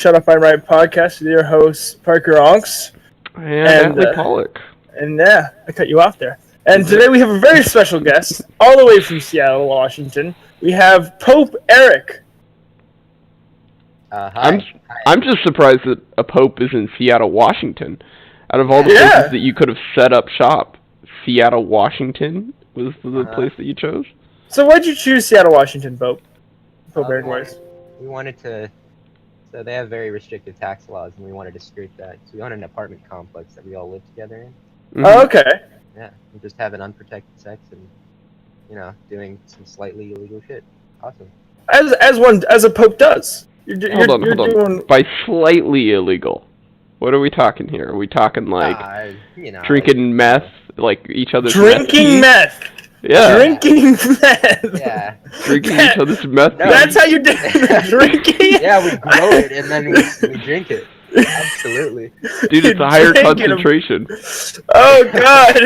Shut Up I'm Right podcast with your host, Parker Onks. And Natalie Pollock. And yeah, I cut you off there. And today we have a very special guest, all the way from Seattle, Washington. We have Pope Eric. Hi. I'm just surprised that a Pope is in Seattle, Washington. Out of all the places that you could have set up shop, Seattle, Washington was the place that you chose? So why'd you choose Seattle, Washington, Pope? Eric was. We wanted to... So they have very restrictive tax laws, and we wanted to skirt that. So we own an apartment complex that we all live together in. Mm-hmm. Oh, okay. Yeah, we just having unprotected sex and, doing some slightly illegal shit. Awesome. As a Pope does. Hold on. By slightly illegal, what are we talking here? Are we talking drinking meth, like each other's drinking meth? Yeah. Drinking meth. Yeah. Drinking each other's meth. No, that's how you do it. Drinking? Yeah, we grow it and then we drink it. Absolutely. Dude, it's a higher concentration. Oh, God.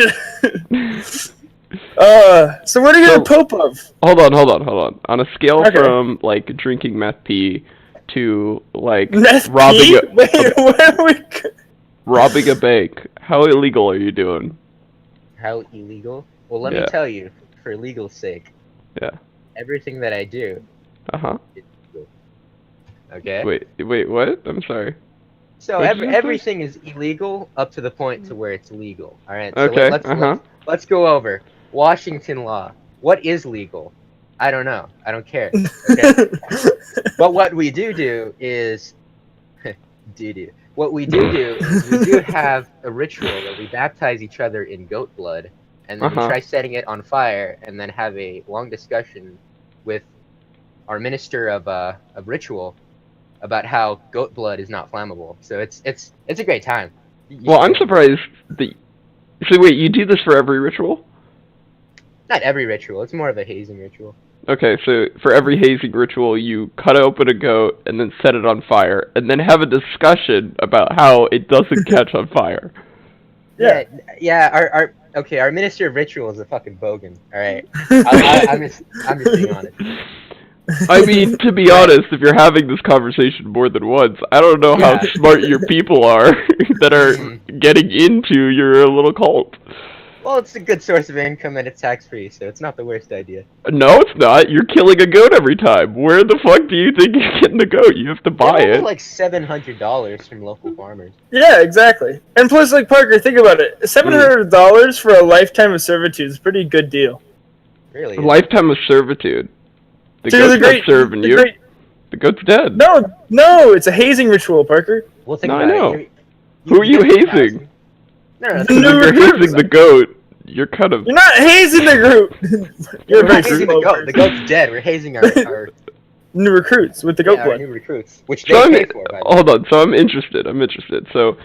So what are you a Pope of? Hold on. On a scale from, drinking meth pee to, meth robbing pee? Wait, where are we... robbing a bank, how illegal are you doing? How illegal? Well, let me tell you, for legal sake, everything that I do is legal. Okay? Wait, what? I'm sorry. So everything is illegal up to the point to where it's legal. All right. So let's go over Washington law. What is legal? I don't know. I don't care. Okay? But what we do is what we do is we do have a ritual that we baptize each other in goat blood, and then we try setting it on fire, and then have a long discussion with our minister of ritual about how goat blood is not flammable. So it's a great time. Well, I'm surprised that... So wait, you do this for every ritual? Not every ritual. It's more of a hazing ritual. Okay, so for every hazing ritual, you cut open a goat and then set it on fire, and then have a discussion about how it doesn't catch on fire. Yeah. Our minister of ritual is a fucking bogan. All right. I'm just being honest. I mean, to be honest, if you're having this conversation more than once, I don't know how smart your people are that are getting into your little cult. Well, it's a good source of income and it's tax-free, so it's not the worst idea. No, it's not. You're killing a goat every time. Where the fuck do you think you're getting the goat? You have to buy it. Like $700 from local farmers. Yeah, exactly. And plus, Parker, think about it. $700 for a lifetime of servitude is a pretty good deal. Really? A lifetime of servitude. The goat's not serving you. The goat's dead. No, it's a hazing ritual, Parker. Well, think about it. I know. Who are you hazing? No, you're hazing the goat. You're not hazing the goat. We're hazing the goat. The goat's dead. We're hazing our new recruits with the goat blood. New recruits, which they pay for. By hold on. So I'm interested. So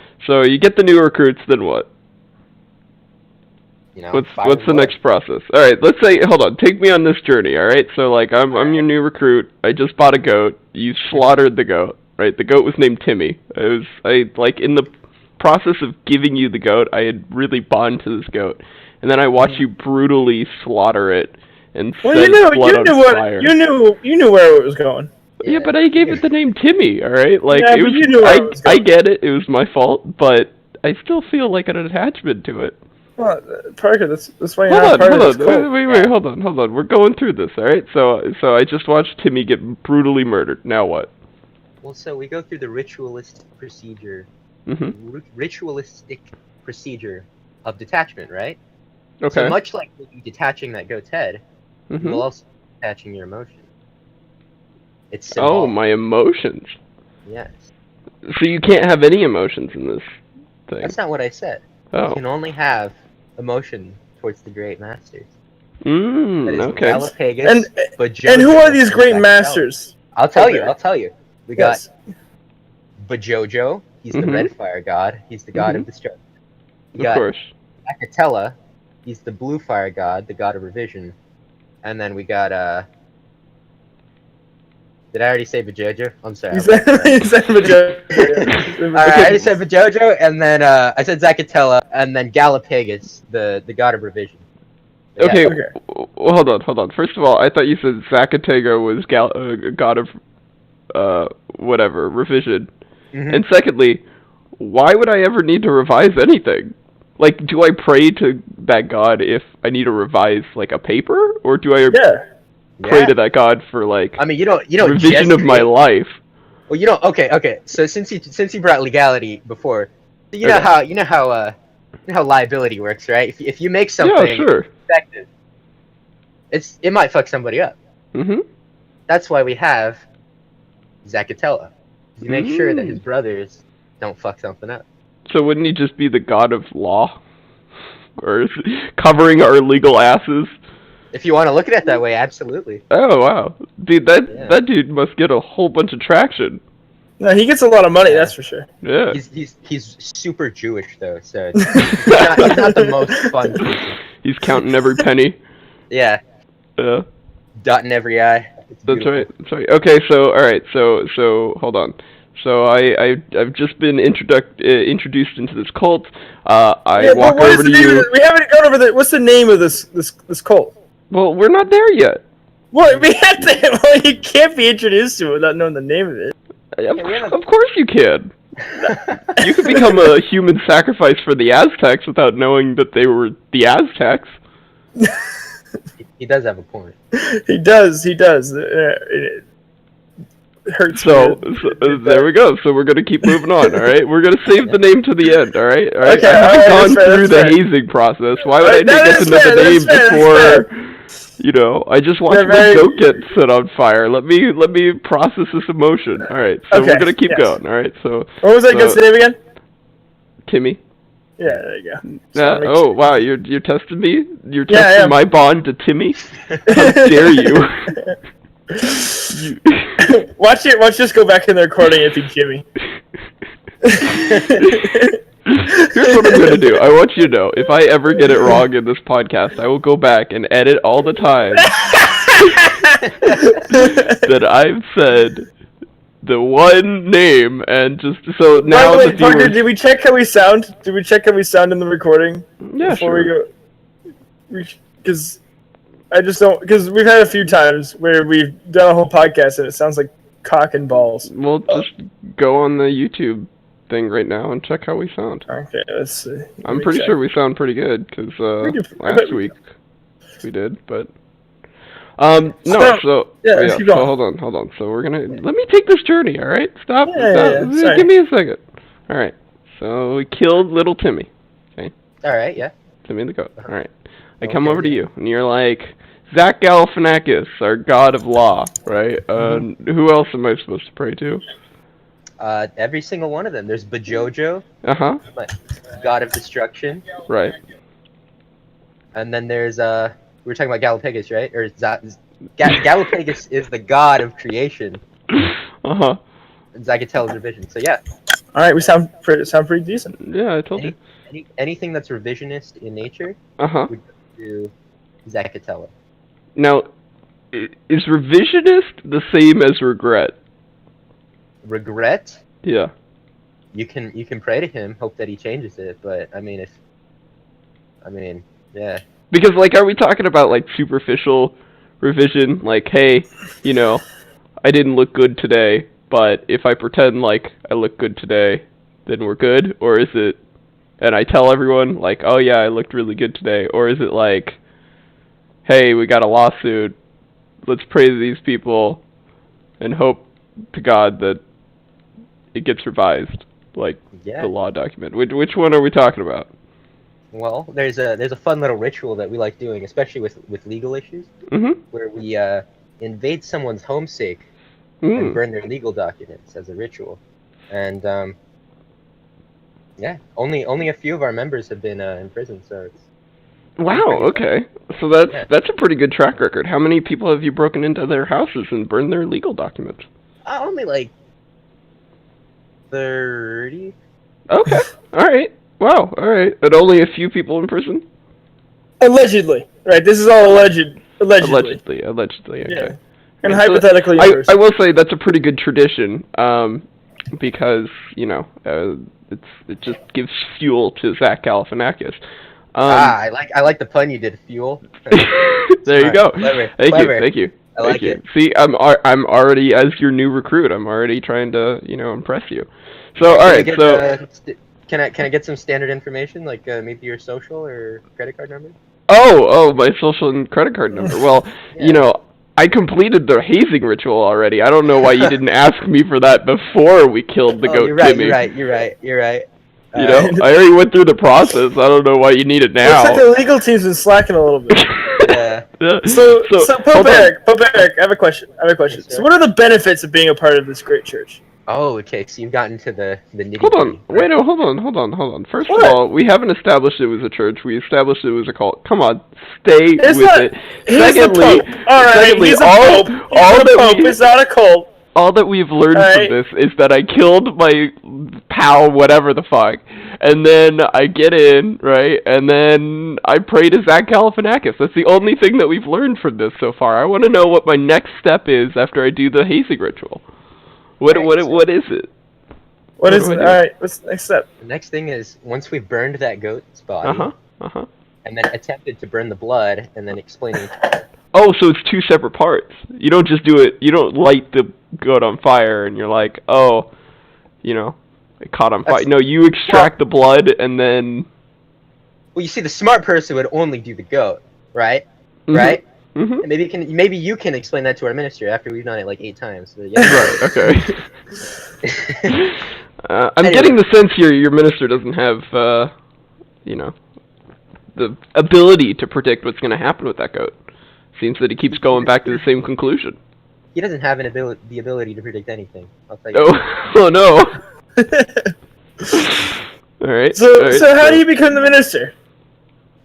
you get the new recruits. Then what? What's the next process? All right. Let's say. Hold on. Take me on this journey. All right. So I'm your new recruit. I just bought a goat. You slaughtered the goat. Right. The goat was named Timmy. In the process of giving you the goat, I had really bond to this goat, and then I watched you brutally slaughter it and set blood on fire. You knew where it was going. Yeah, but I gave it the name Timmy. All right, you knew where it was going. I get it. It was my fault, but I still feel like an attachment to it. Well, Parker, that's why you're not part of this cult. Wait, hold on. We're going through this, all right? So I just watched Timmy get brutally murdered. Now what? Well, so we go through the ritualistic procedure. Ritualistic procedure of detachment, right? Okay. So much like you detaching that goat's head, you'll also be detaching your emotions. It's symbolic. Oh, my emotions. Yes. So you can't have any emotions in this thing. That's not what I said. Oh. You can only have emotion towards the great masters. Okay. Galapagus, and who are these great masters? I'll tell you. We got Bajojo. He's the red fire god. He's the god of destruction. Of course. Zacatella. He's the blue fire god, the god of revision. And then we got Did I already say Bajojo? I'm sorry. You said Bajojo. Alright, I already said Bajojo, and then I said Zacatella, and then Galapagus, the god of revision. Okay, well, hold on. First of all, I thought you said Zacatego was god of whatever, revision. And secondly, why would I ever need to revise anything? Like, do I pray to that god if I need to revise, like, a paper? Or do I pray to that god for, like, I mean, you don't revision of my life? Well, okay. So since you brought legality before, you know how liability works, right? If you make something effective, it might fuck somebody up. That's why we have Zacatella. You make sure that his brothers don't fuck something up. So wouldn't he just be the god of law? Or covering our legal asses? If you want to look at it that way, absolutely. Oh, wow. Dude, that dude must get a whole bunch of traction. No, he gets a lot of money, that's for sure. Yeah. He's super Jewish, though, so he's not the most fun person. He's counting every penny. Yeah. Yeah. Dotting every I. That's right. Okay, so, alright, so, hold on. So I've just been introduced into this cult. I walk over to you. We haven't gone over what's the name of this cult? Well, we're not there yet. Well, we have to. Well, you can't be introduced to it without knowing the name of it. Of course you can. You could become a human sacrifice for the Aztecs without knowing that they were the Aztecs. He does have a point. He does. It hurts. So there we go. So we're gonna keep moving on. All right, we're gonna save the name to the end. All right. Okay, I haven't gone through the hazing hazing process. Why would I get to know the name before? You know, I just watched my goat get set on fire. Let me process this emotion. All right, so we're gonna keep going. All right, so what was that guy's name again? Timmy. Yeah, there you go. Oh wow, you're testing me. You're testing my bond to Timmy. How dare you? Watch this go back in the recording if you Jimmy. Here's what I'm gonna do. I want you to know, if I ever get it wrong in this podcast, I will go back and edit all the time that I've said the one name, and just so now. By the way, Parker, did we check how we sound? Did we check how we sound in the recording? Yeah, before we go? Because I just don't. Because we've had a few times where we've done a whole podcast and it sounds like cock and balls. Well, just go on the YouTube thing right now and check how we sound. Okay, let's see. I'm pretty sure we sound pretty good because last week we did, but no. So hold on. So we're gonna let me take this journey. All right, stop. Give me a second. All right. So we killed little Timmy. Okay. All right. Yeah. Timmy the goat. All right. I come over to you and you're like, Zach Galifianakis, our god of law, right? Who else am I supposed to pray to? Every single one of them. There's Bajojo. God of destruction. Right. And then there's we were talking about Galapagos, right? Or Galapagos is the god of creation. Zacatella's revision. So yeah. All right, we sound pretty decent. Yeah, I told you. Anything that's revisionist in nature. Would do Zacatella. Now, is revisionist the same as regret? Regret? Yeah. You can pray to him, hope that he changes it, but yeah. Because like, are we talking about like superficial revision? Like, hey, you know, I didn't look good today, but if I pretend like I look good today, then we're good? Or is it, and I tell everyone like, oh yeah, I looked really good today? Or is it like, hey, we got a lawsuit, let's pray to these people and hope to God that it gets revised, like the law document? Which one are we talking about? Well, there's a fun little ritual that we like doing, especially with legal issues, where we invade someone's homestake and burn their legal documents as a ritual. And only a few of our members have been in prison, so it's wow. Okay, so that's a pretty good track record. How many people have you broken into their houses and burned their legal documents? Only like 30. Okay. All right. Wow. All right. And only a few people in prison? Allegedly. Right. This is all alleged. Allegedly. Okay. Yeah. And hypothetically, I will say that's a pretty good tradition, because you know it just gives fuel to Zach Galifianakis. I like the pun you did, fuel. There you go. Clever. Thank you. I like you. it. See, I'm already, as your new recruit, I'm already trying to, impress you. So, alright, so... Can I get some standard information, like maybe your social or credit card number? Oh, my social and credit card number. Well, Yeah. I completed the hazing ritual already. I don't know why you didn't ask me for that before we killed the goat You're right, Timmy. You're right. I already went through the process. I don't know why you need it now. Looks like the legal team's been slacking a little bit. Yeah. So Pope Eric, I have a question. Yes, So what are the benefits of being a part of this great church? Oh, okay. So you've gotten to the nitty-gritty. Hold on. Wait, no, hold on. First of all, we haven't established it was a church. We established it was a cult. Come on, stay with it. Secondly, he's a pope. It's not a cult. All that we've learned from this is that I killed my pal, whatever the fuck, and then I get in, right, and then I pray to Zach Galifianakis. That's the only thing that we've learned from this so far. I want to know what my next step is after I do the hazing ritual. What is it? What is it? Alright, what's the next step? The next thing is, once we've burned that goat's body, and then attempted to burn the blood, and then explaining... Oh, so it's two separate parts. You don't just do it, you don't light the goat on fire, and you're like, oh, it caught on fire. No, you extract the blood, and then... Well, you see, the smart person would only do the goat, right? Mm-hmm. Right? Mm-hmm. And maybe you can explain that to our minister after we've done it like 8 times. So, yeah. Right. Okay. I'm getting the sense your minister doesn't have, the ability to predict what's going to happen with that goat. Seems that he keeps going back to the same conclusion. He doesn't have the ability to predict anything. I'll tell you. Oh no. All right. So how do you become the minister?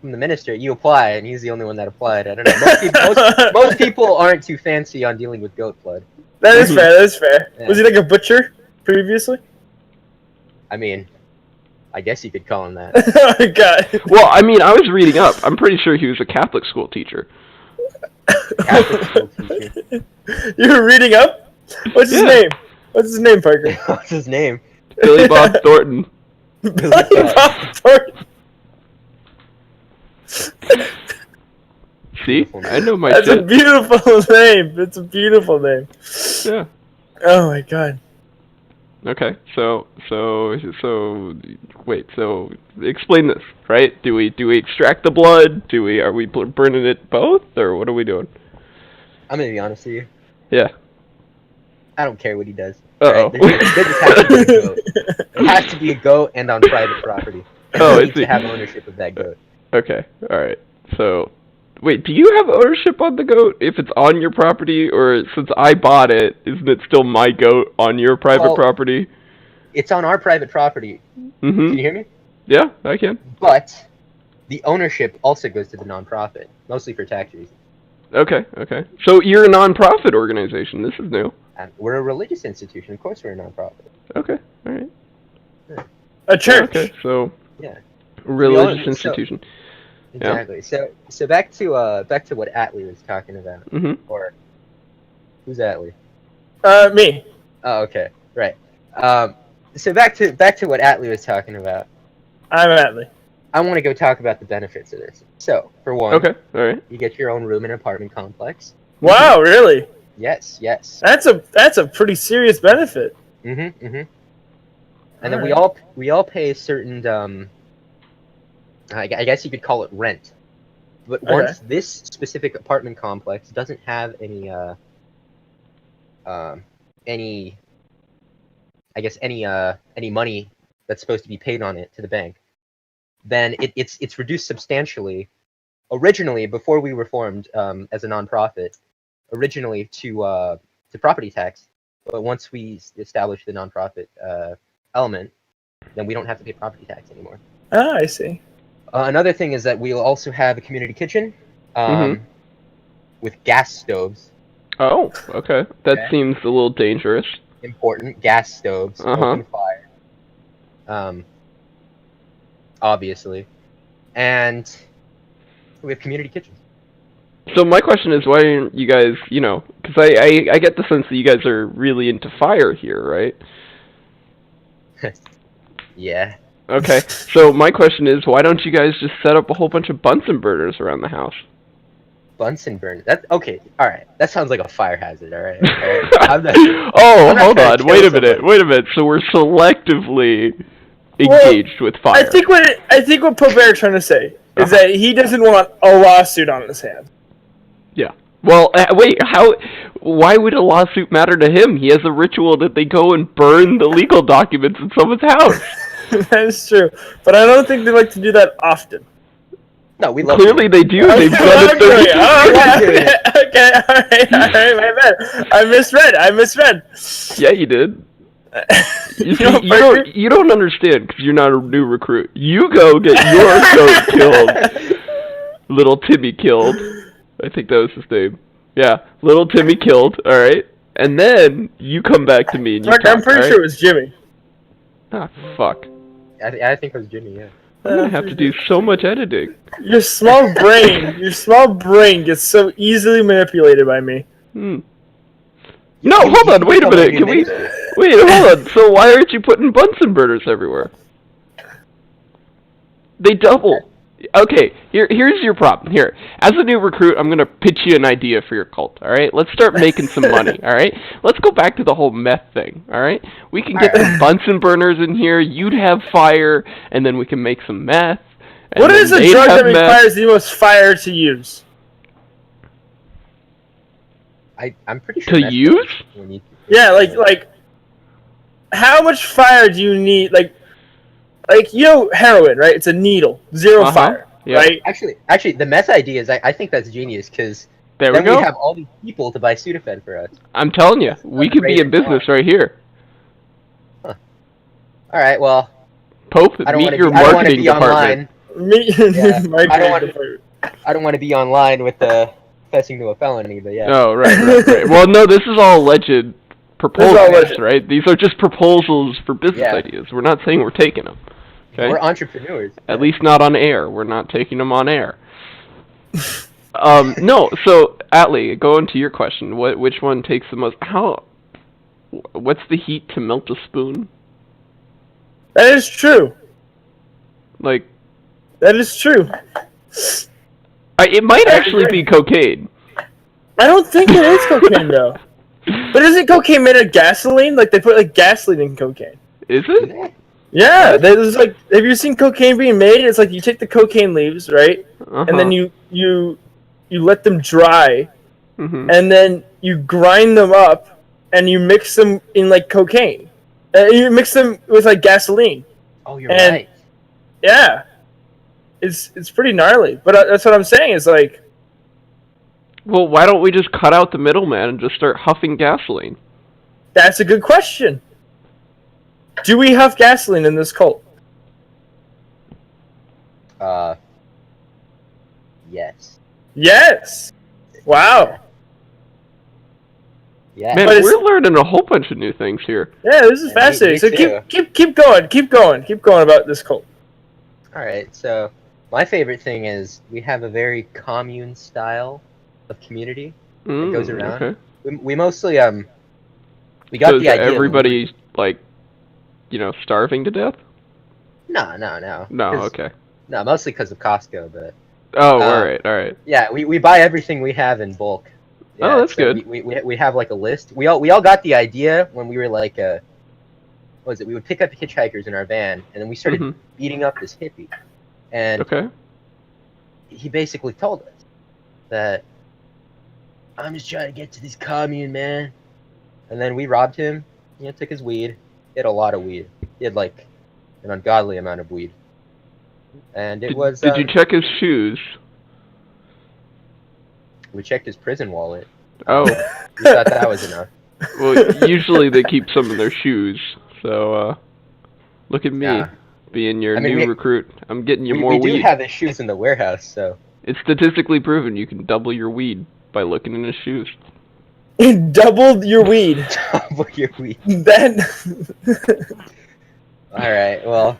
From the minister, you apply, and he's the only one that applied. I don't know. Most people aren't too fancy on dealing with goat blood. That is fair. Yeah. Was he like a butcher previously? I mean, I guess you could call him that. Oh my god. Well, I mean, I was reading up. I'm pretty sure he was a Catholic school teacher. Catholic school teacher. You were reading up? What's his name? What's his name, Parker? What's his name? Billy Bob Thornton. Billy Bob Thornton. See? I know my That's shit. a beautiful name. It's a beautiful name. Yeah. Oh my god. Okay, so wait, so explain this, right? Do we extract the blood? Are we burning it both, or what are we doing? I'm gonna be honest with you. Yeah. I don't care what he does. Uh-oh. Right? There just has to be a goat. It has to be a goat and on private property. Oh, you need to have ownership of that goat. Okay, alright. So, wait, do you have ownership on the goat if it's on your property, or since I bought it, isn't it still my goat on your private property? It's on our private property. Mm-hmm. Can you hear me? Yeah, I can. But the ownership also goes to the nonprofit, mostly for tax reasons. Okay. So you're a nonprofit organization. This is new. And we're a religious institution. Of course we're a nonprofit. Okay, alright. A church. Okay, so... Yeah. Religious institution. Exactly. Yeah. So back to what Atlee was talking about. Mm-hmm. Or who's Atlee? Me. Oh, okay. Right. So back to what Atlee was talking about. I'm Atlee. I want to go talk about the benefits of this. So, for one, okay, all right. You get your own room in an apartment complex. Wow, really? Yes. That's a pretty serious benefit. And then we all pay a certain I guess you could call it rent. But once this specific apartment complex doesn't have any money that's supposed to be paid on it to the bank, then it's reduced substantially. Originally, before we were formed as a nonprofit, to property tax, but once we established the nonprofit element, then we don't have to pay property tax anymore. Ah, I see. Another thing is that we'll also have a community kitchen with gas stoves. Oh, okay. That seems a little dangerous. Important. Gas stoves, open fire. Obviously. And we have community kitchens. So my question is, why aren't you guys, because I get the sense that you guys are really into fire here, right? Yeah. Okay, so my question is, why don't you guys just set up a whole bunch of Bunsen burners around the house? Bunsen burner. That okay? All right. That sounds like a fire hazard. All right. Hold on. Wait a minute. So we're selectively engaged with fire. I think what Pope Eric's trying to say is that he doesn't want a lawsuit on his hands. Yeah. Well, wait. Why would a lawsuit matter to him? He has a ritual that they go and burn the legal documents in someone's house. That is true, but I don't think they like to do that often. No, we love Clearly they do. They've done it. Okay, all right, my bad. I misread. Yeah, you did. You don't understand because you're not a new recruit. You go get your goat killed. Little Timmy killed. I think that was his name. Yeah, little Timmy killed. All right, and then you come back to me and you talk, I'm pretty sure it was Jimmy. Ah, fuck. I think it was Jimmy. Yeah. I'm gonna have to do so much editing. Your small brain gets so easily manipulated by me. No, hold on. Wait a minute. Can we? Wait, hold on. So why aren't you putting Bunsen burners everywhere? They double. Okay, here's your problem. Here, as a new recruit, I'm gonna pitch you an idea for your cult. All right, let's start making some money. All right, let's go back to the whole meth thing. All right, we can get some Bunsen burners in here. You'd have fire, and then we can make some meth. What is a drug that requires the most fire to use? I'm pretty sure. To use? Yeah, like, how much fire do you need? Like heroin, right? It's a needle, zero fire, yeah. Right? Actually, the meth idea is I think that's genius because then we have all these people to buy Sudafed for us. I'm telling you, we could be in business right here. Huh. All right, well, Pope, meet your marketing department. I don't want to be online with confessing to a felony, but yeah. Oh, right. Well, no, this is all alleged proposals, right? These are just proposals for business ideas. We're not saying we're taking them. Okay? We're entrepreneurs. At least not on air. We're not taking them on air. No, so, Atlee, going to your question, which one takes the most... What's the heat to melt a spoon? That is true. Like... That is true. It might actually be cocaine. I don't think it is cocaine, though. But isn't cocaine made of gasoline? Like, they put, like, gasoline in cocaine. Is it? Yeah, there's like, have you seen cocaine being made? It's like you take the cocaine leaves, right? And then you let them dry, and then you grind them up, and you mix them in, like, cocaine. You mix them with, like, gasoline. Oh, you're right. Yeah. It's pretty gnarly. But that's what I'm saying, is like... Well, why don't we just cut out the middleman and just start huffing gasoline? That's a good question. Do we huff gasoline in this cult? Yes. Yes! Wow. Yeah. Man, we're learning a whole bunch of new things here. Yeah, this is fascinating. So keep going about this cult. Alright, so my favorite thing is we have a very commune style of community that goes around. Okay. We mostly we got the idea. Everybody's like, starving to death? No. No, okay. No, mostly because of Costco, but. Oh, all right. Yeah, we buy everything we have in bulk. Yeah, that's good. We have like a list. We all got the idea when we were like what was it? We would pick up hitchhikers in our van, and then we started beating up this hippie, and he basically told us that I'm just trying to get to this commune, man. And then we robbed him. Took his weed. He had a lot of weed. He had like an ungodly amount of weed. And it was. Did you check his shoes? We checked his prison wallet. Oh. We thought that was enough. Well, usually they keep some of their shoes. So, look at me being your new recruit. I'm getting you more weed. We do have his shoes in the warehouse, so. It's statistically proven you can double your weed by looking in his shoes. Doubled your weed. Double your weed. Then. All right. Well.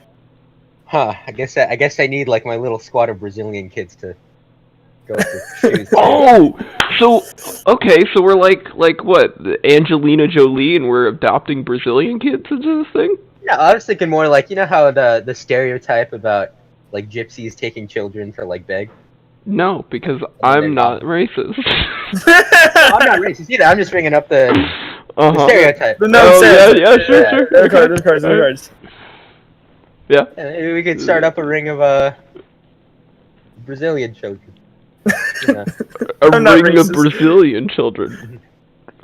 I guess I need like my little squad of Brazilian kids to go with the shoes. Oh, so we're like what? Angelina Jolie, and we're adopting Brazilian kids into this thing? No, I was thinking more like how the stereotype about like gypsies taking children for like beg. No, because I'm not racist. I'm not racist either. I'm just bringing up the stereotype. Sure. There's cards. Yeah. Maybe we could start up a ring of Brazilian children. Yeah. A ring of Brazilian children.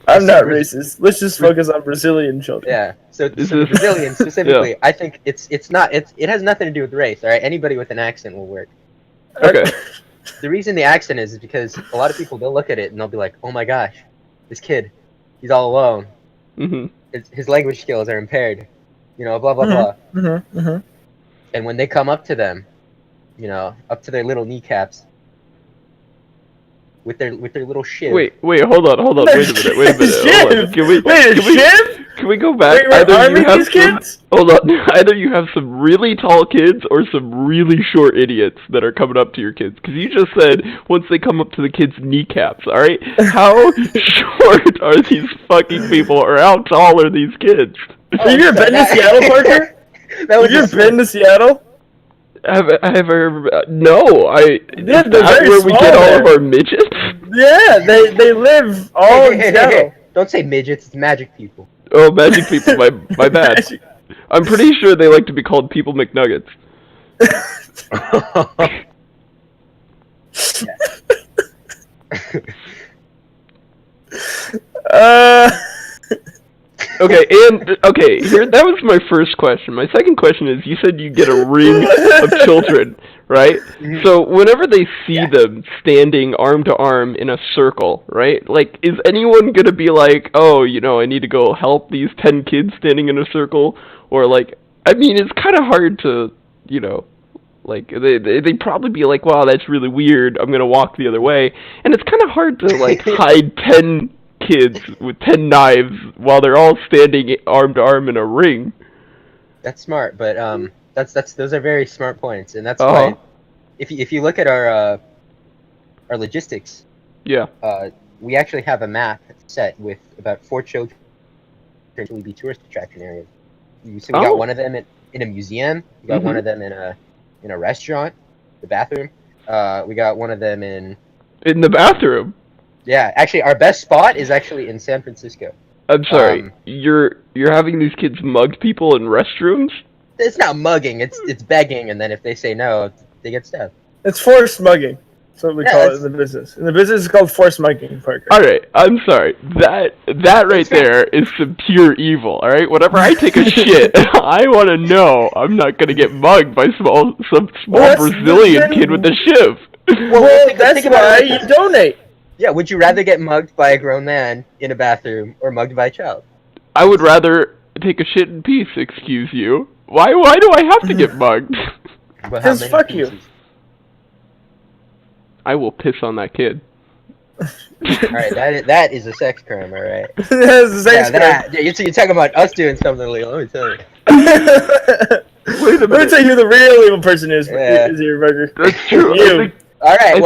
I'm not racist. Let's just focus on Brazilian children. Yeah. So Brazilian specifically, I think it has nothing to do with race. All right. Anybody with an accent will work. Okay. The reason the accent is because a lot of people, they'll look at it and they'll be like, oh my gosh, this kid, he's all alone. His language skills are impaired. You know, blah, blah, blah. And when they come up to them, you know, up to their little kneecaps, with their little shiv. Wait, hold on. Wait a minute. Can we go back? Hold on. Either you have some really tall kids or some really short idiots that are coming up to your kids. Because you just said once they come up to the kids' kneecaps, alright? How short are these fucking people, or how tall are these kids? Have you ever been to Seattle, Parker? Have you ever been to Seattle? Have I ever? No, Yeah, is that where we get all of our midgets? Yeah, they live all in Seattle. Don't say midgets, it's magic people. Oh, magic people, my bad. I'm pretty sure they like to be called People McNuggets. Okay, here, that was my first question. My second question is, you said you get a ring of children, right? So whenever they see them standing arm to arm in a circle, right? Like, is anyone gonna be like, oh, you know, I need to go help these 10 kids standing in a circle? Or like, I mean, it's kind of hard to, you know, like, they'd probably be like, wow, that's really weird, I'm gonna walk the other way. And it's kind of hard to, like, hide 10 kids with 10 knives while they're all standing arm to arm in a ring. That's smart, but those are very smart points, and that's why if you look at our logistics, we actually have a map set with about 4 children to be tourist attraction areas. So we got one of them in a museum. We got one of them in a restaurant, the bathroom. We got one of them in the bathroom. Yeah, actually, our best spot is actually in San Francisco. I'm sorry, you're having these kids mug people in restrooms? It's not mugging, it's begging, and then if they say no, they get stabbed. It's forced mugging. That's what we call it in the business. In the business, it's called forced mugging, Parker. Alright, I'm sorry. That right there is some pure evil, alright? Whenever I take a shit, I want to know I'm not going to get mugged by some small Brazilian kid with a shiv. Well, that's why you donate. Yeah, would you rather get mugged by a grown man in a bathroom or mugged by a child? I would rather take a shit in peace, excuse you. Why do I have to get mugged? Because fuck you. I will piss on that kid. Alright, that is a sex crime, alright? That is a sex crime. You're talking about us doing something illegal, let me tell you. Wait a minute. Let me tell you who the real evil person is here, Parker. That's true. You. Alright,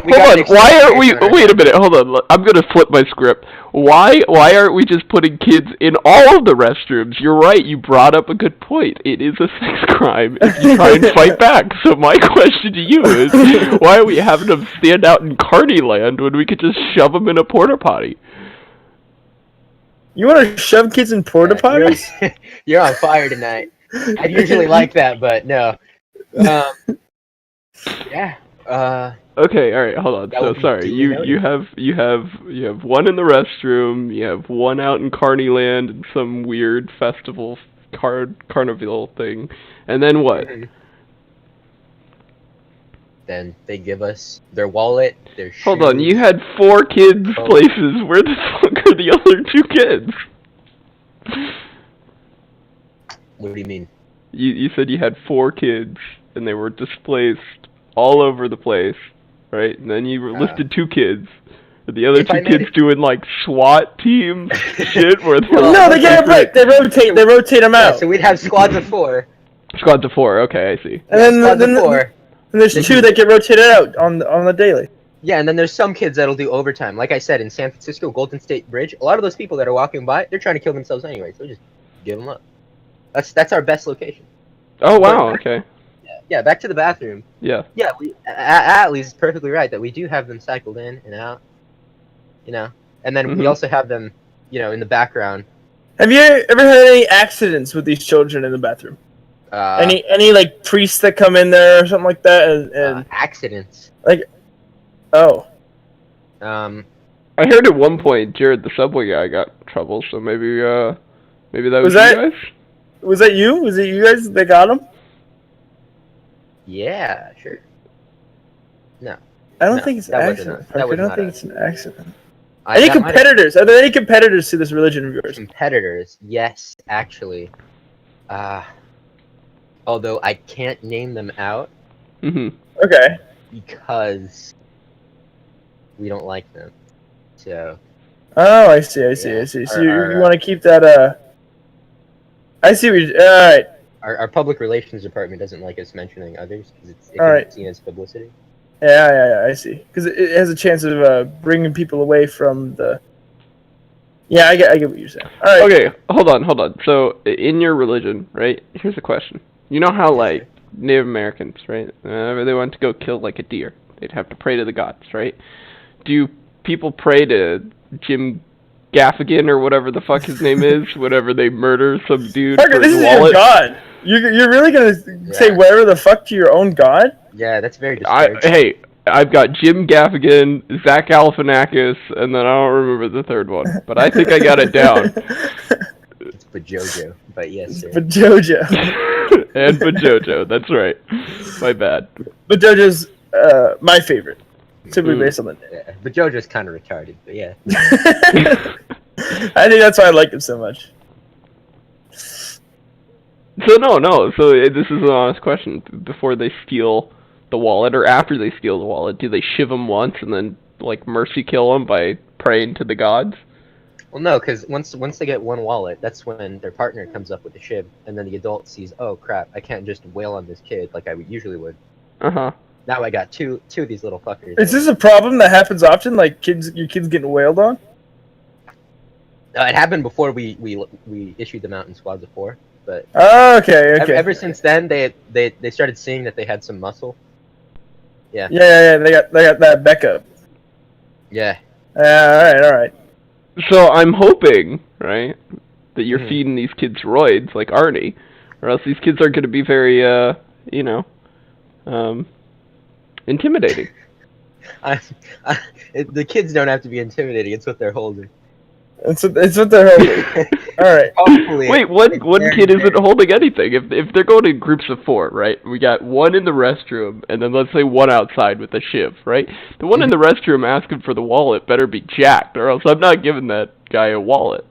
we hold on, why aren't we, wait a minute, hold on, I'm gonna flip my script. Why aren't we just putting kids in all of the restrooms? You're right, you brought up a good point. It is a sex crime if you try and fight back. So my question to you is, why are we having them stand out in Carneyland when we could just shove them in a porta potty? You want to shove kids in porta potties? You're on fire tonight. I'd usually like that, but no. Yeah. Okay, all right, hold on. So sorry, you have one in the restroom, you have one out in Carneyland in some weird festival carnival thing, and then what? Then they give us their wallet, their shoes. Hold on, you had 4 kids places. Where the fuck are the other 2 kids? What do you mean? You said you had 4 kids and they were displaced all over the place, right? And then you listed 2 kids. Are the other 2 kids doing like SWAT team shit? Where no, they get a break. They rotate them out. Yeah, so we'd have squads of 4. Squads of 4. Okay, I see. And then there's 2 that get rotated out on the daily. Yeah, and then there's some kids that'll do overtime. Like I said, in San Francisco, Golden State Bridge, a lot of those people that are walking by, they're trying to kill themselves anyway. So just give them up. That's our best location. Oh wow. Okay. Yeah. Yeah, back to the bathroom. Yeah. Yeah, Atlee's perfectly right that we do have them cycled in and out. And then we also have them, in the background. Have you ever had any accidents with these children in the bathroom? Any like priests that come in there or something like that? And accidents. Oh. I heard at one point Jared the subway guy got in trouble, so maybe that was you guys? Was that you? Was it you guys that got him? Yeah, sure. No. I don't think it's an accident. I don't think it's an accident. Are there any competitors to this religion of yours? Competitors, yes, actually. Although I can't name them out. Okay. Because we don't like them. So. Oh, I see. So you want to keep that, I see what you... Alright. Our public relations department doesn't like us mentioning others, because it can be seen as publicity. Yeah, I see. Because it has a chance of bringing people away from the... Yeah, I get what you're saying. All right. Okay, hold on. So, in your religion, right, here's a question. You know how, like, Native Americans, right, whenever they want to go kill, like, a deer, they'd have to pray to the gods, right? Do people pray to Jim Gaffigan or whatever the fuck his name is whenever they murder some dude Parker, for his this wallet? Is your god. You're really gonna say whatever the fuck to your own god? Yeah, that's very discouraging. Hey, I've got Jim Gaffigan, Zach Galifianakis, and then I don't remember the third one, but I think I got it down. It's Bajojo, but yes, sir. Bajojo. And Bajojo, that's right. My bad. Bajojo's my favorite. Simply based on the name. Yeah, Bajojo's kind of retarded, but yeah. I think that's why I like him so much. So no. So this is an honest question. Before they steal the wallet, or after they steal the wallet, do they shiv them once and then like mercy kill them by praying to the gods? Well, no, because once they get one wallet, that's when their partner comes up with the shiv, and then the adult sees, oh crap, I can't just wail on this kid like I usually would. Now I got two of these little fuckers. Is this a problem that happens often? Like your kids getting wailed on? It happened before we issued them out in squads of 4, but okay. Ever since then, they started seeing that they had some muscle. Yeah. Yeah. They got that backup. Yeah. All right. So I'm hoping, right, that you're feeding these kids roids like Arnie, or else these kids are going to be very, intimidating. The kids don't have to be intimidating. It's what they're holding. It's what they're holding. All right. Hopefully. Wait, one kid isn't holding anything. If they're going in groups of 4, right? We got one in the restroom, and then let's say one outside with a shiv, right? The one in the restroom asking for the wallet better be jacked, or else I'm not giving that guy a wallet.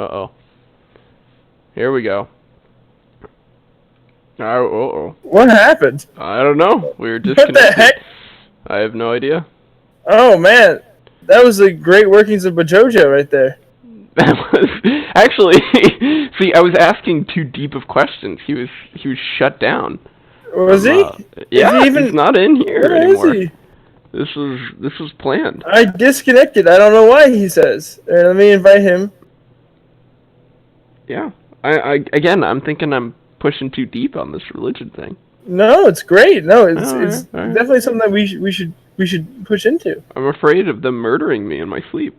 Uh-oh. Here we go. Uh-oh. What happened? I don't know. We were disconnected. What the heck? I have no idea. Oh, man. That was the great workings of Bajojo right there. That was actually. See, I was asking too deep of questions. He was shut down. Was he? Yeah, he's not in here anymore. Is he? This was planned. I disconnected. I don't know why. He says. Let me invite him. Yeah, I'm thinking I'm pushing too deep on this religion thing. No, it's great. No, it's definitely something that we should push into. I'm afraid of them murdering me in my sleep.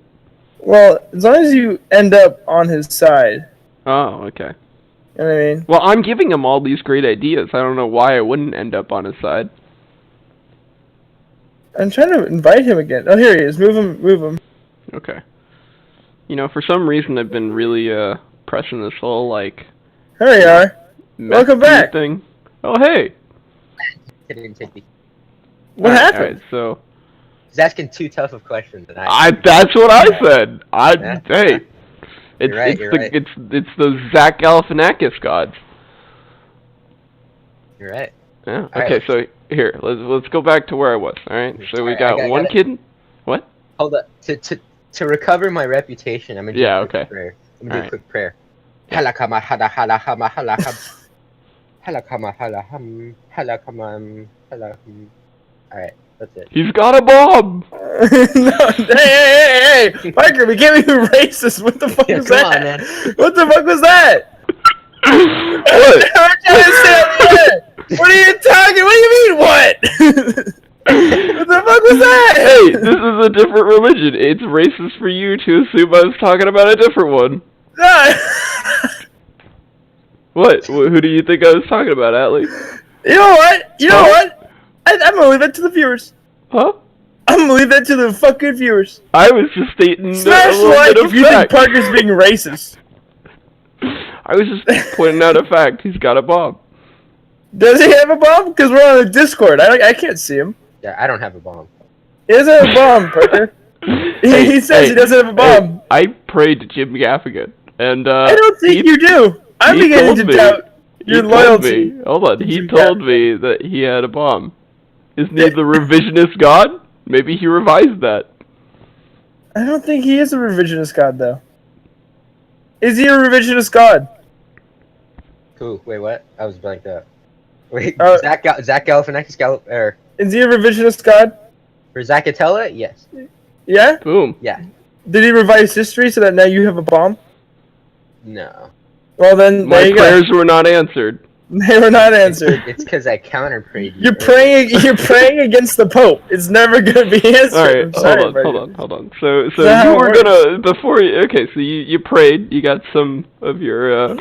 Well, as long as you end up on his side. Oh, okay. You know what I mean? Well, I'm giving him all these great ideas. I don't know why I wouldn't end up on his side. I'm trying to invite him again. Oh, here he is. Move him. Okay. For some reason I've been really pressing this whole like. Here you are. Welcome back. Thing. Oh, hey. What happened? All right, so. He's asking too tough of questions. That's what I said. Hey. You're right. It's those Zach Galifianakis gods. You're right. Yeah. Okay. So here, let's go back to where I was. All right. So we got one kid. What? Hold up. To recover my reputation, I'm gonna do a quick prayer. I'm gonna do a quick prayer. Halakama hada halahama halaham. Halakama halaham halakama halaham. All right. That's it. He's got a bomb! Hey! Parker, we can't be racist. What the fuck was that? On, man. What the fuck was that? What? What are you talking? What do you mean, what? What the fuck was that? Hey, this is a different religion. It's racist for you to assume I was talking about a different one. What? Who do you think I was talking about, Atlee? You know what? You know what? I'm gonna leave that to the viewers. Huh? I'm gonna leave that to the fucking viewers. I was just stating Smash like if you think Parker's being racist. I was just pointing out a fact. He's got a bomb. Does he have a bomb? Because we're on a Discord. I can't see him. Yeah, I don't have a bomb. He doesn't have a bomb, Parker. He says he doesn't have a bomb. I prayed to Jim Gaffigan, and I don't think you do. I'm beginning to doubt your loyalty. Hold on, he told me that he had a bomb. Isn't he the revisionist god? Maybe he revised that. I don't think he is a revisionist god, though. Is he a revisionist god? Who? Wait, what? I was blanked out. Wait, Zach Galifianakis or is he a revisionist god? For Zacatella? Yes. Yeah? Boom. Yeah. Did he revise history so that now you have a bomb? No. Well then, my prayers were not answered. They were not answered. It's because I counter-prayed you. You're praying against the Pope. It's never gonna be answered. Alright, hold on. So you were gonna okay, so you prayed, you got some of your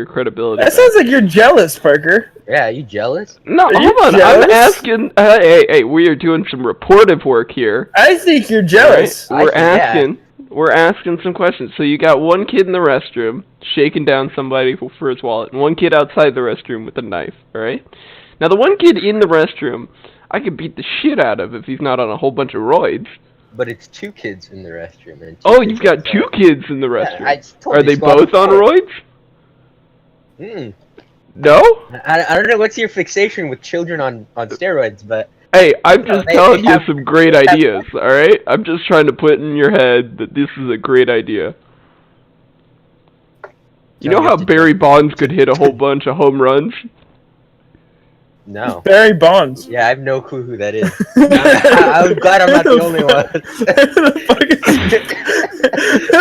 credibility. That sounds like you're jealous, Parker. Yeah, are you jealous? No, hold on. I'm asking. Hey, we are doing some reportive work here. I think you're jealous. Right? We're asking some questions. So you got one kid in the restroom shaking down somebody for his wallet, and one kid outside the restroom with a knife. All right. Now the one kid in the restroom, I could beat the shit out of if he's not on a whole bunch of roids. But it's two kids in the restroom. And you've got two kids in the restroom. Yeah, are they both on roids? No? I don't know what's your fixation with children on steroids, but... Hey, I'm just telling you some great ideas, alright? I'm just trying to put in your head that this is a great idea. You know how Barry Bonds could hit a whole bunch of home runs? No. Barry Bonds. Yeah, I have no clue who that is. I'm glad I'm not the only one. Who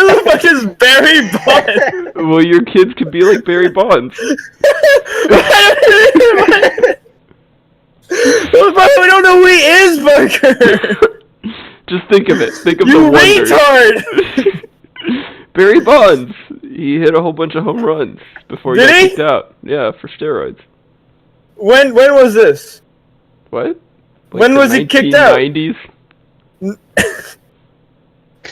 the fuck is Barry Bonds? Well, your kids could be like Barry Bonds. We don't know who he is, Parker. Just think of it. Think of you the wonder. retard. Barry Bonds. He hit a whole bunch of home runs before he got kicked out. Yeah, for steroids. When was this? What? Like when was he kicked out? 1990s?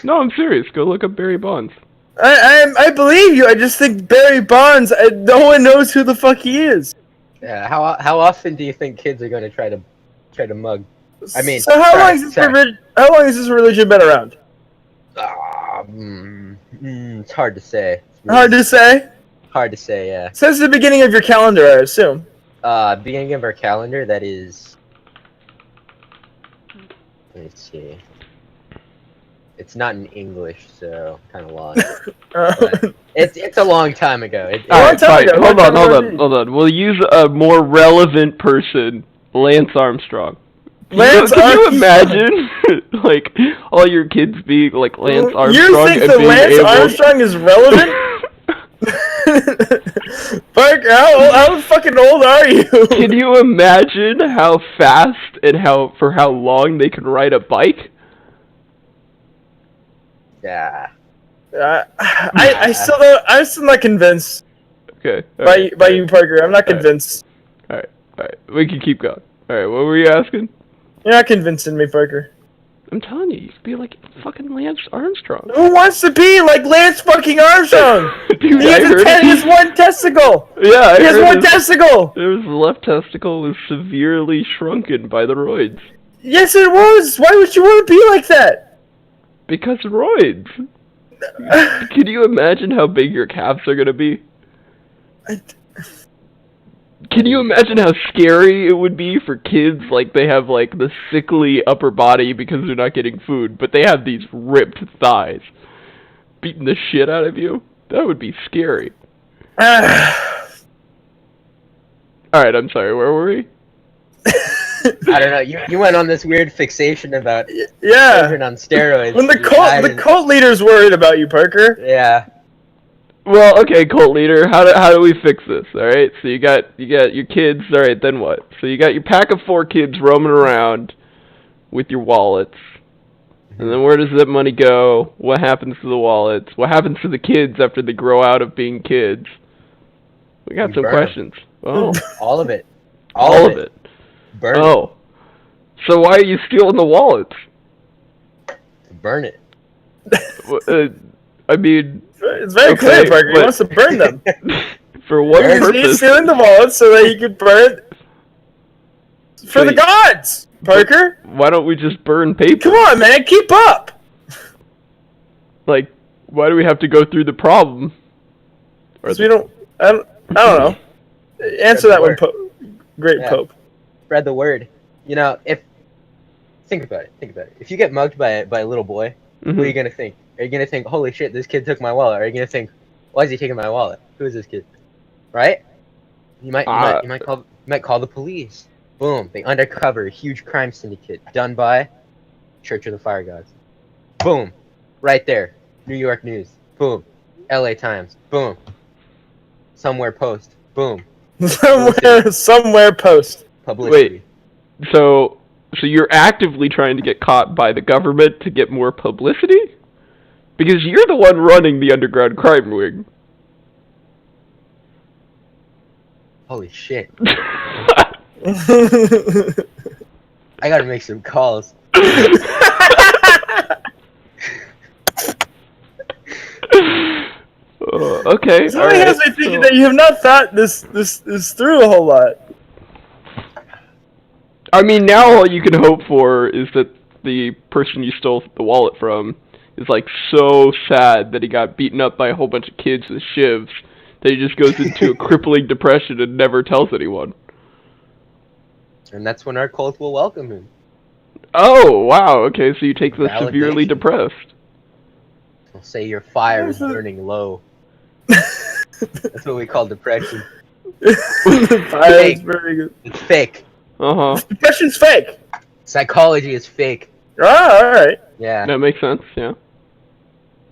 No, I'm serious. Go look up Barry Bonds. I believe you. I just think Barry Bonds. No one knows who the fuck he is. Yeah. How often do you think kids are going to try to mug? I mean. So how long has this religion been around? It's hard to say. Hard to say. Hard to say. Yeah. Since the beginning of your calendar, I assume. Beginning of our calendar. That is. Let me see. It's not in English, so kind of lost. It's a long time ago. Alright, fine. Hold on. We'll use a more relevant person, Lance Armstrong. Can you imagine, like, all your kids being like Lance Armstrong? You think that Lance Armstrong is relevant? Parker, how fucking old are you? Can you imagine how fast and for how long they can ride a bike? Yeah. I'm still not convinced. Okay. By you, Parker. I'm not convinced. Alright. We can keep going. Alright, what were you asking? You're not convincing me, Parker. I'm telling you, you could be like fucking Lance Armstrong. Who wants to be like Lance fucking Armstrong? Dude, he has one testicle. Yeah, he has one testicle. His left testicle was severely shrunken by the roids. Yes, it was. Why would you want to be like that? Because roids. Can you imagine how big your calves are gonna be? Can you imagine how scary it would be for kids, like they have like the sickly upper body because they're not getting food, but they have these ripped thighs beating the shit out of you? That would be scary. Alright, I'm sorry, where were we? I don't know, you went on this weird fixation about children on steroids. When the cult leader's worried about you, Parker. Yeah. Well, okay, cult leader. How do we fix this? All right. So you got your kids. All right. Then what? So you got your pack of 4 kids roaming around with your wallets. And then where does that money go? What happens to the wallets? What happens to the kids after they grow out of being kids? We got some questions. Oh, all of it. All of it. Burn it. So why are you stealing the wallets? Burn it. I mean, it's very clear, Parker. He wants to burn them. For what purpose? He's stealing the wallets so that he could burn for the gods, Parker. Why don't we just burn paper? Come on, man, keep up. Like, why do we have to go through the problem? Because we don't. I don't know. Answer that one, Great Pope. Spread the word. You know, think about it. If you get mugged by a little boy, what are you gonna think? Are you gonna think, holy shit, this kid took my wallet? Or are you gonna think, why is he taking my wallet? Who is this kid? Right? You might call the police. Boom, they undercover a huge crime syndicate done by Church of the Fire Gods. Boom, right there. New York News. Boom, LA Times. Boom, Somewhere Post. Boom. Somewhere Post. Publicity. Wait, so you're actively trying to get caught by the government to get more publicity? Because you're the one running the underground crime wing. Holy shit. I gotta make some calls. Okay. Something has me thinking that you have not thought this through a whole lot. I mean, now all you can hope for is that the person you stole the wallet from is like so sad that he got beaten up by a whole bunch of kids with shivs that he just goes into a crippling depression and never tells anyone. And that's when our cult will welcome him. Oh, wow. Okay, so you take the severely depressed. They'll say your fire is burning low. That's what we call depression. Fire is burning. It's fake. Depression's fake. Psychology is fake. Ah, alright. Yeah. That makes sense, yeah.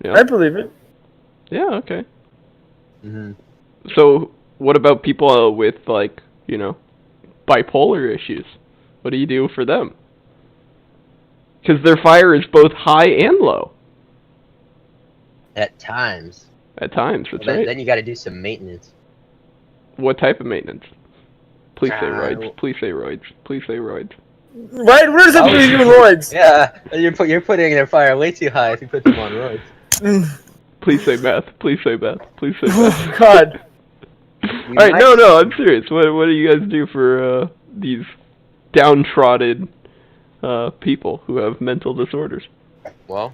I believe it. Yeah, okay. So, what about people with, like, you know, bipolar issues? What do you do for them? Because their fire is both high and low. At times. At times, that's right. Then you gotta do some maintenance. What type of maintenance? Please say roids. Please say roids. Please say roids. Right? Where's that doing roids? Yeah, you're putting their fire way too high if you put them on roids. Please say meth. Please say meth. Please say meth. Oh, God. Alright, no, I'm serious. What do you guys do for these downtrodden people who have mental disorders? Well,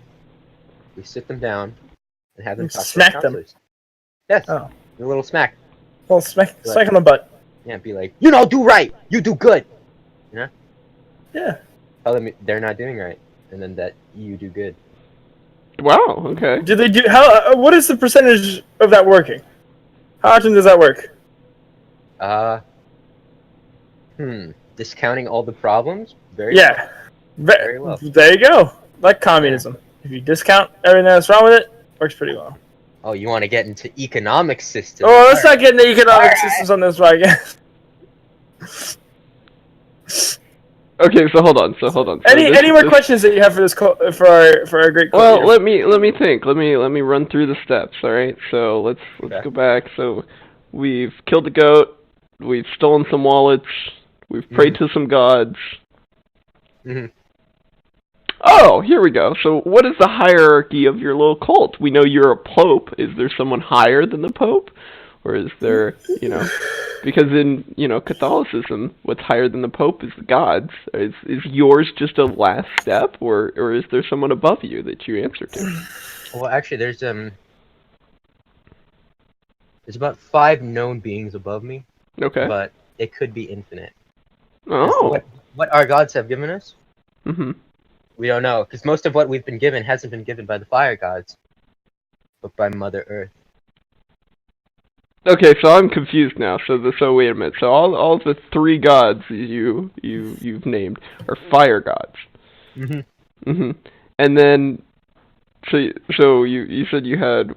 we sit them down and have them talk smack to them. counselors. Yes. Oh. A little smack. Well, smack on the butt. Yeah, be like, you don't do right. You do good. You know? Yeah. Tell them they're not doing right, and then that you do good. Wow. Okay. Do they do how? What is the percentage of that working? How often does that work? Discounting all the problems. Very well. There you go. Like communism. If you discount everything that's wrong with it, works pretty well. Oh, you want to get into economic systems? Oh, let's not get into economic systems on this one again. Okay, so hold on. Any more questions that you have for this for our great? Well, let me think. Let me run through the steps. All right. So let's go back. So we've killed the goat. We've stolen some wallets. We've prayed to some gods. Oh, here we go. So what is the hierarchy of your little cult? We know you're a pope. Is there someone higher than the pope? Or is there, you know, because in, you know, Catholicism, what's higher than the Pope is the gods. Is yours just a last step, or is there someone above you that you answer to? Well, actually, there's about 5 known beings above me. Okay. But it could be infinite. Oh. What our gods have given us? Mm-hmm. We don't know, because most of what we've been given hasn't been given by the fire gods, but by Mother Earth. Okay, so I'm confused now. So wait a minute. So all the 3 gods you've named are fire gods. And then so you said you had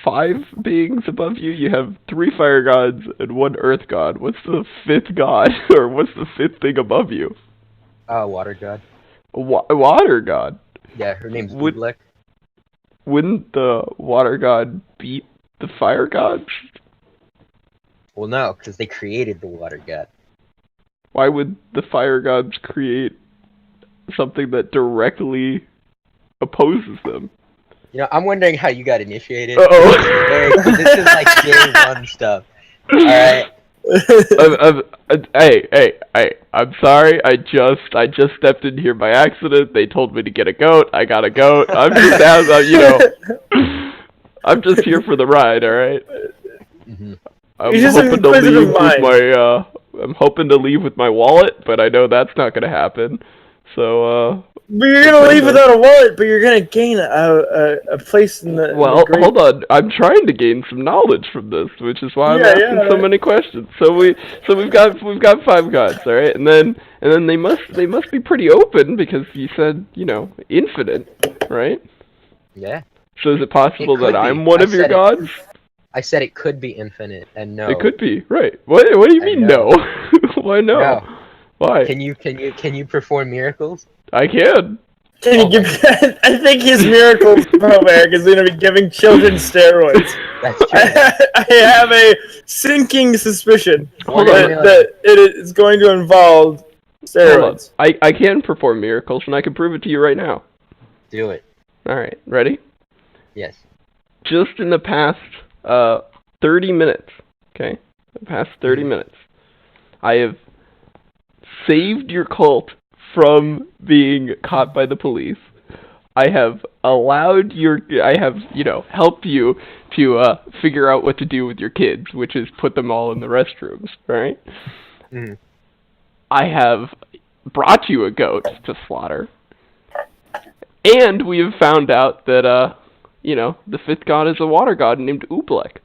5 beings above you. You have 3 fire gods and 1 earth god. What's the 5th god, or what's the 5th thing above you? Water god. Water god? Yeah, her name's Oobleck. Wouldn't the water god beat the fire gods? Well, no, because they created the water god. Why would the fire gods create something that directly opposes them? You know, I'm wondering how you got initiated. Uh-oh. This is like day 1 stuff. Alright. Hey, I'm sorry, I just stepped in here by accident. They told me to get a goat. I got a goat. I'm just I'm just here for the ride, alright? Mm-hmm. I'm hoping to leave with my wallet, but I know that's not gonna happen. So, But you're gonna leave without a wallet, but you're gonna gain a place in the. Well, hold on. I'm trying to gain some knowledge from this, which is why I'm asking so many questions. So we've got 5 gods, all right, and then they must be pretty open because you said infinite, right? Yeah. So is it possible that I'm one of your gods? I said it could be infinite, and no. It could be, right? What do you mean no? Why no? No. Why? Can you perform miracles? I can. Can you give? I think his miracles, Eric, is going to be giving children steroids. That's true. I have a sinking suspicion that it is going to involve steroids. I can perform miracles, and I can prove it to you right now. Do it. All right, ready? Yes. Just in the past 30 minutes, okay? The past 30 minutes, I have saved your cult from being caught by the police. I have helped you to figure out what to do with your kids, which is put them all in the restrooms, right? Mm. I have brought you a goat to slaughter. And we have found out that, the 5th god is a water god named Oobleck.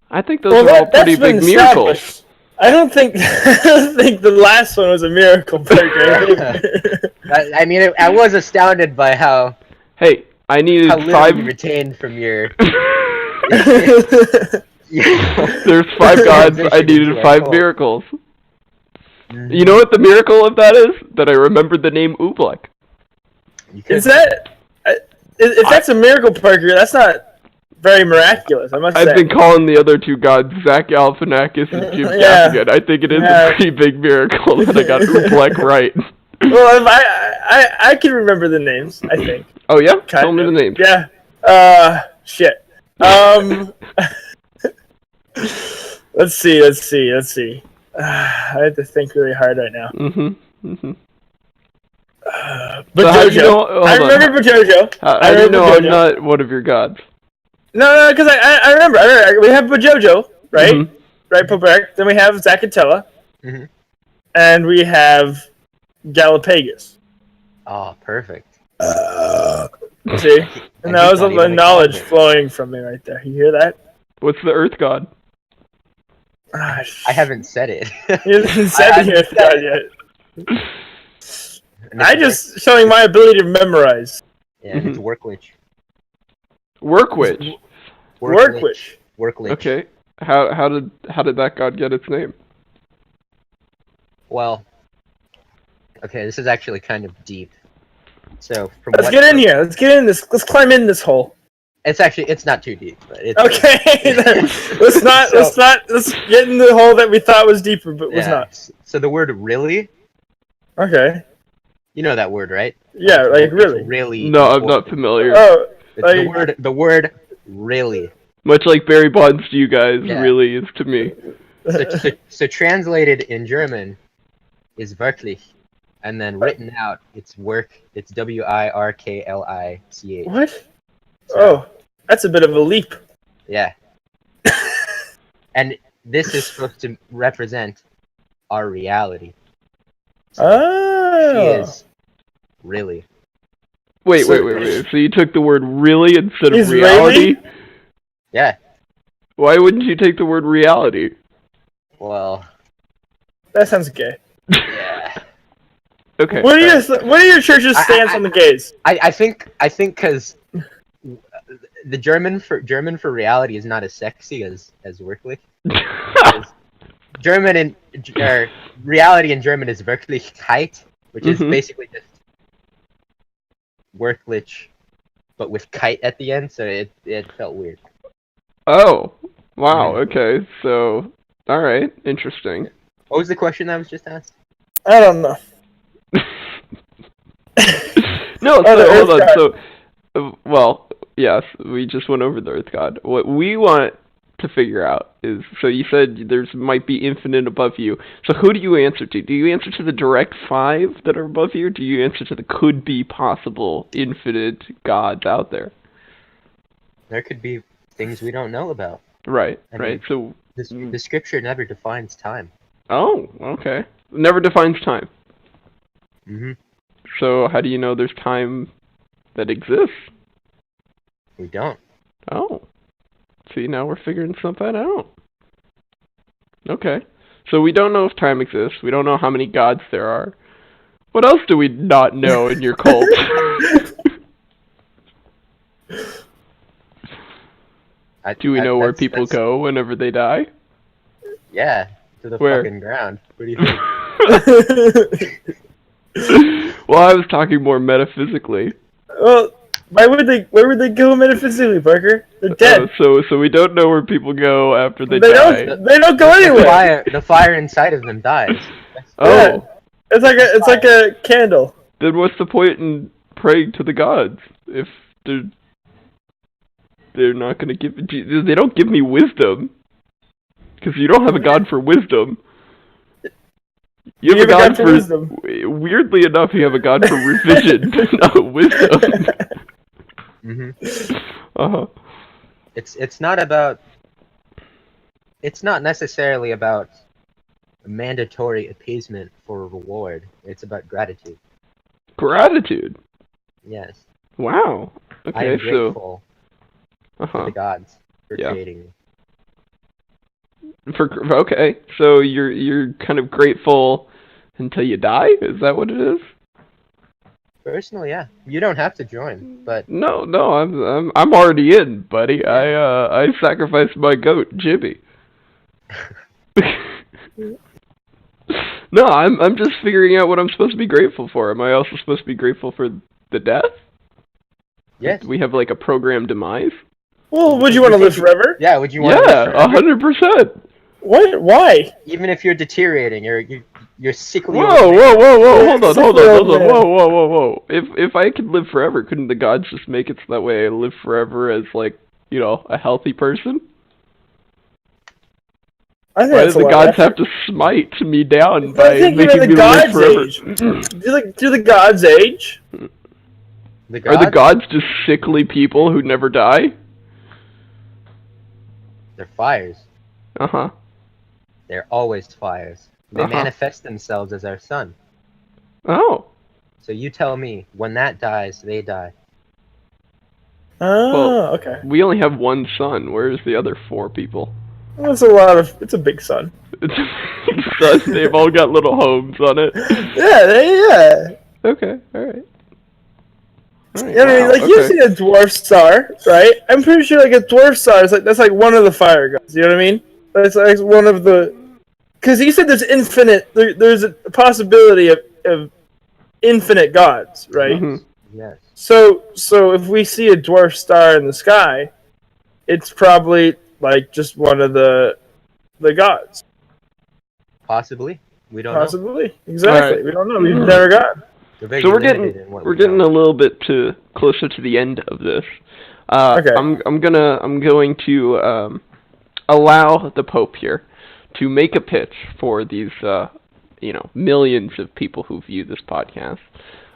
I think those are all pretty big miracles. I don't think the last one was a miracle breaker. I mean, I was astounded by how. Hey, I needed how 5 you retained from your. There's 5 gods. I needed 5 miracles. Mm-hmm. You know what the miracle of that is? That I remembered the name Oobleck. Is that? If that's a miracle, Parker, that's not very miraculous, I must say. I've been calling the other 2 gods Zach Galifianakis and Jim Gaffigan. I think it is a pretty big miracle that I got Oobleck right. Well, if I can remember the names, I think. Oh yeah? Tell me the names. Yeah. Shit. Let's see. I have to think really hard right now. Bujojo. I remember Bujojo. How do you know I'm not one of your gods? No, because I remember. We have Bujojo, right? Mm-hmm. Right, Poperic. Then we have Zacatella. Mm-hmm. And we have Galapagus. Oh, perfect. See? And that was a lot of knowledge flowing from me right there. You hear that? What's the Earth God? I haven't said it. You haven't said the Earth God yet. I just showing my ability to memorize. Yeah, it's Workwitch. Workwitch. Workwitch. Okay. How did that god get its name? Well, okay, this is actually kind of deep. So let's get in here. Let's get in this. Let's climb in this hole. It's not too deep. But it's okay. Let's get in the hole that we thought was deeper, but was not. So the word really. Okay. You know that word, right? Yeah, like really. Really. No, I'm not familiar. Oh, it's the word really. Much like Barry Bonds to you guys, really is to me. So translated in German is wirklich, and then written out it's work. It's WIRKLICH. What? So, that's a bit of a leap. Yeah. And this is supposed to represent our reality. So She is really. Wait. So you took the word really instead of reality? Really? Yeah. Why wouldn't you take the word reality? Well, that sounds gay. Yeah. Okay. What are your church's stance on the gays? I think because the German for reality is not as sexy as wirklich. Reality in German is Wirklichkeit, which is basically just wirklich, but with kite at the end, so it felt weird. Oh, wow. Okay, so all right, interesting. What was the question that was just asked? I don't know. No, so hold on. So, well, yes, we just went over the Earth God. What we want to figure out is, so you said there's might be infinite above you. So who do you answer to? Do you answer to the direct 5 that are above you, or do you answer to the could be possible infinite gods out there? There could be things we don't know about. Right, I right. mean, So the scripture never defines time. Oh, okay. Never defines time. So how do you know there's time that exists? We don't. Oh. See, now we're figuring something out. Okay. So we don't know if time exists. We don't know how many gods there are. What else do we not know in your cult? Do we know where people go whenever they die? Yeah, to the fucking ground. What do you think? Well, I was talking more metaphysically. Well, where would they go metaphysically, Parker? They're dead. So we don't know where people go after they die. They don't go anywhere. The fire inside of them dies. Yeah. It's like a candle. Then what's the point in praying to the gods if they're not going to give? They don't give me wisdom because you don't have a god for wisdom. You have a god for wisdom. Weirdly enough, you have a god for revision, not wisdom. It's not about. It's not necessarily about mandatory appeasement for a reward. It's about gratitude. Gratitude. Yes. Wow. Okay, I am grateful to the gods for creating me. Okay, so you're kind of grateful until you die? Is that what it is? Personally, yeah. You don't have to join, but no, I'm already in, buddy. I sacrificed my goat, Jimmy. No, I'm just figuring out what I'm supposed to be grateful for. Am I also supposed to be grateful for the death? Yes. Do we have like a programmed demise? Well, would you want to live forever? Yeah, would you want to live forever? 100%. What? Why? Even if you're deteriorating, you're sickly. Whoa! Hold on! Whoa! If I could live forever, couldn't the gods just make it so that way I live forever as like, you know, a healthy person? I think why do the gods have to smite me down by making me live forever? Do the gods age? Are the gods just sickly people who never die? They're fires. Uh-huh. They're always fires. They manifest themselves as our sun. Oh. So you tell me, when that dies, they die. Oh, well, okay. We only have one sun. Where's the other 4 people? Well, it's a big sun. It's a big sun. They've all got little homes on it. Yeah. Okay, alright. Yeah, I mean, like, you've seen a dwarf star, right? I'm pretty sure, like, a dwarf star is that's like one of the fire gods, you know what I mean? That's like one of the... Because you said there's infinite... There's a possibility of infinite gods, right? Mm-hmm. Yes. So if we see a dwarf star in the sky, it's probably, like, just one of the gods. Possibly. We don't know. Possibly. Exactly. Right. We don't know. We've never got. So we're getting a little bit closer to the end of this. Okay. I'm going to allow the Pope here to make a pitch for these millions of people who view this podcast.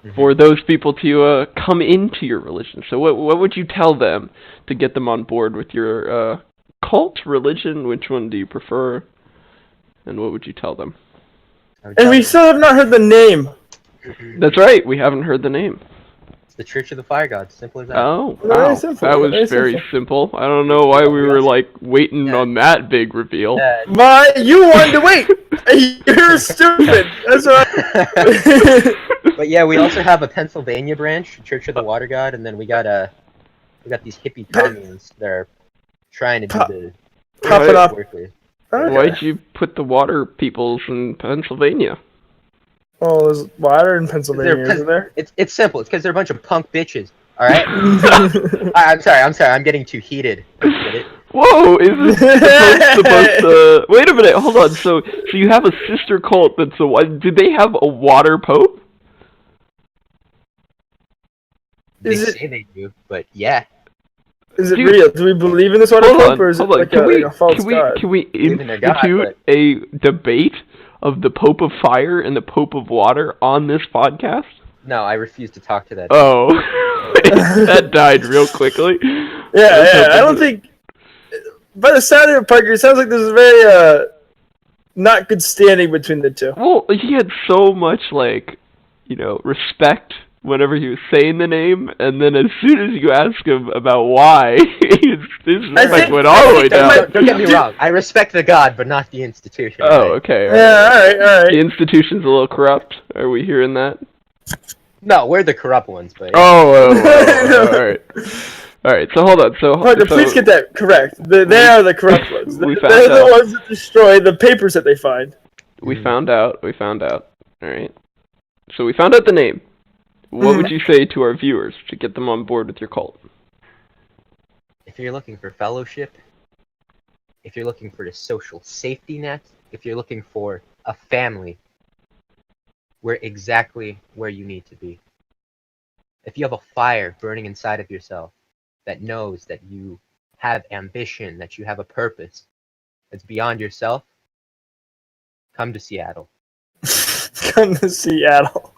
Mm-hmm. For those people to come into your religion. So what would you tell them to get them on board with your cult, religion? Which one do you prefer? And what would you tell them? And we still have not heard the name. That's right, we haven't heard the name. It's the Church of the Fire Gods, simple as that. Oh, wow. That was very simple. I don't know why we were, like, waiting on that big reveal. You wanted to wait! You're stupid! That's what But yeah, we also have a Pennsylvania branch, Church of the Water God, and then we got a We got these hippie communes that are trying to do the popping up. Okay. Why'd you put the water peoples in Pennsylvania? Oh, there's water in Pennsylvania, isn't there? It's simple. It's because they're a bunch of punk bitches. All right. I'm sorry. I'm getting too heated. Get it? Whoa! Is this supposed to? Wait a minute. Hold on. So you have a sister cult that's a. Did they have a water pope? They say they do, but yeah. Is it real? Do we believe in this water pope, or is it like a false god? Can we institute a debate of the Pope of Fire and the Pope of Water on this podcast? No, I refuse to talk to that. Oh, that died real quickly. Yeah. I don't think. By the sound of it, Parker, it sounds like there's a very not good standing between the two. Well, he had so much respect whenever he was saying the name, and then as soon as you ask him about why, his respect went all the way down. Don't get me wrong. I respect the god, but not the institution. Oh, okay. Yeah, all right. The institution's a little corrupt. Are we hearing that? No, we're the corrupt ones, but... Oh, alright, so hold on. Parker, please get that correct. They are the corrupt ones. They're the ones that destroy the papers that they find. We found out. Alright. So we found out the name. What would you say to our viewers to get them on board with your cult? If you're looking for fellowship, if you're looking for a social safety net, if you're looking for a family, we're exactly where you need to be. If you have a fire burning inside of yourself that knows that you have ambition, that you have a purpose that's beyond yourself, come to Seattle. Come to Seattle.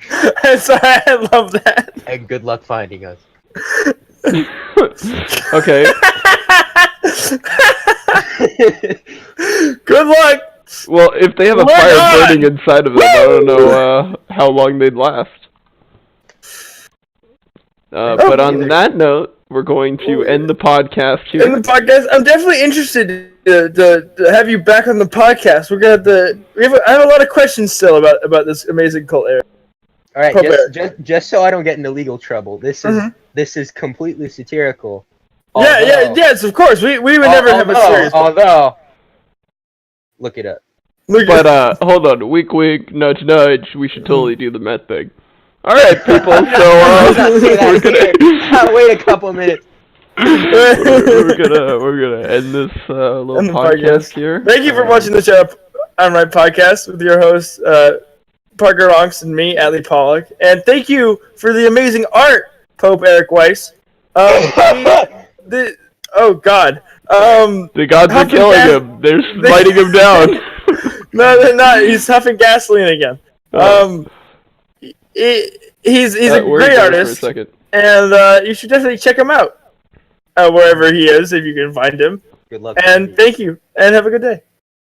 I'm sorry, I love that. And good luck finding us. Okay. Good luck. Well, if they have a fire burning inside of them, I don't know how long they'd last. But on that note, we're going to end the podcast here. End the podcast. I'm definitely interested to have you back on the podcast. We're gonna I have a lot of questions still about this amazing cult area. All right, just so I don't get into legal trouble, this is completely satirical. Yes, of course. We would never have a serious. Although, look it up. But hold on, wink, wink, nudge, nudge. We should totally do the meth thing. All right, people. So we're gonna wait a couple minutes. we're gonna end this little podcast here. Thank you for watching the show. I'm Right Podcast with your host. Parker Ronks and me, Adley Pollock. And thank you for the amazing art, Pope Eric Weiss. Oh, God. The gods are killing him. They're smiting him down. No, they're not. He's huffing gasoline again. He's a great artist. For a second. And you should definitely check him out. Wherever he is, if you can find him. Good luck. And thank you. And have a good day.